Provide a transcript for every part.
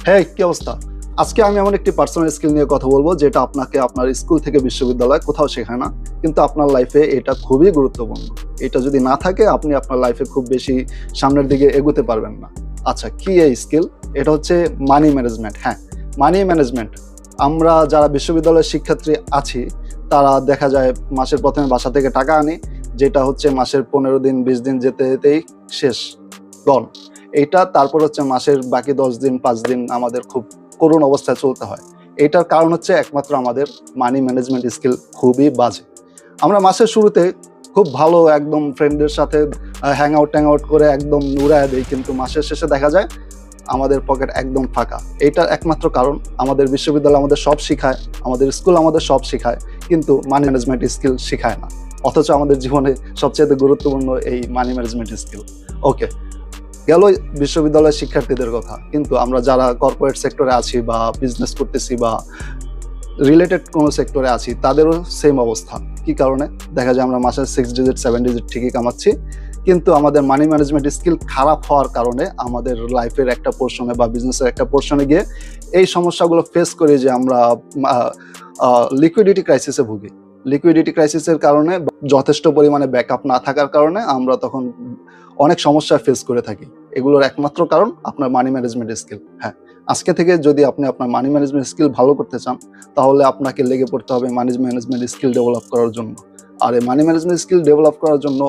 হ্যাঁ, কি অবস্থা? আজকে আমি এমন একটি পার্সোনাল স্কিল নিয়ে কথা বলব যেটা আপনাকে আপনার স্কুল থেকে বিশ্ববিদ্যালয় কোথাও শেখায় না। কিন্তু আপনার লাইফে এটা খুবই গুরুত্বপূর্ণ। এটা যদি না থাকে আপনি আপনার লাইফে খুব বেশি সামনের দিকে এগোতে পারবেন না। আচ্ছা, কি এই স্কিল? এটা হচ্ছে মানি ম্যানেজমেন্ট। হ্যাঁ, মানি ম্যানেজমেন্ট। আমরা যারা বিশ্ববিদ্যালয়ের শিক্ষার্থী আছি, তারা দেখা যায় মাসের ১ম এ বাসা থেকে টাকা আনি, যেটা হচ্ছে মাসের ১৫ দিন ২০ দিন যেতেই শেষ, গন। এইটা তারপর হচ্ছে মাসের বাকি ১০ দিন ৫ দিন আমাদের খুব করুণ অবস্থায় চলতে হয়। এটার কারণ হচ্ছে একমাত্র আমাদের মানি ম্যানেজমেন্ট স্কিল খুবই বাজে। আমরা মাসের শুরুতে খুব ভালো একদম ফ্রেন্ডদের সাথে ট্যাং আউট করে একদম উড়ায়ে দেই। কিন্তু মাসের শেষে দেখা যায় আমাদের পকেট একদম ফাঁকা। এইটার একমাত্র কারণ আমাদের বিশ্ববিদ্যালয় আমাদের সব শিখায়, আমাদের স্কুল আমাদের সব শিখায়, কিন্তু মানি ম্যানেজমেন্ট স্কিল শিখায় না। অথচ আমাদের জীবনে সবচাইতে গুরুত্বপূর্ণ এই মানি ম্যানেজমেন্ট স্কিল। ওকে, গেল বিশ্ববিদ্যালয়ের শিক্ষার্থীদের কথা, কিন্তু আমরা যারা কর্পোরেট সেক্টরে আছি বা বিজনেস করতেছি বা রিলেটেড কোনো সেক্টরে আছি, তাদেরও সেম অবস্থা। কি কারণে? দেখা যায় আমরা মাসে 6 ডিজিট 7 ডিজিট ঠিকই কামাচ্ছি, কিন্তু আমাদের মানি ম্যানেজমেন্ট স্কিল খারাপ হওয়ার কারণে আমাদের লাইফের একটা পোর্শনে বা বিজনেসের একটা পোর্শনে গিয়ে এই সমস্যাগুলো ফেস করি যে আমরা লিকুইডিটি ক্রাইসিসে ভুগি। লিকুইডিটি ক্রাইসিসের কারণে যথেষ্ট পরিমাণে ব্যাকআপ না থাকার কারণে আমরা তখন অনেক সমস্যা ফেস করে থাকি। এগুলোর একমাত্র কারণ আপনার মানি ম্যানেজমেন্ট স্কিল। হ্যাঁ, আজকে থেকে যদি আপনি আপনার মানি ম্যানেজমেন্ট স্কিল ভালো করতে চান, তাহলে আপনাকে লেগে পড়তে হবে মানি ম্যানেজমেন্ট স্কিল ডেভেলপ করার জন্য। আর এই মানি ম্যানেজমেন্ট স্কিল ডেভেলপ করার জন্য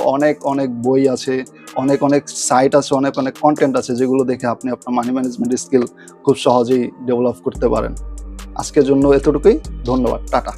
অনেক বই আছে, অনেক সাইট আছে, অনেক কনটেন্ট আছে, যেগুলো দেখে আপনি আপনার মানি ম্যানেজমেন্ট স্কিল খুব সহজেই ডেভেলপ করতে পারেন। আজকের জন্য এতটুকুই। ধন্যবাদ। টাটা।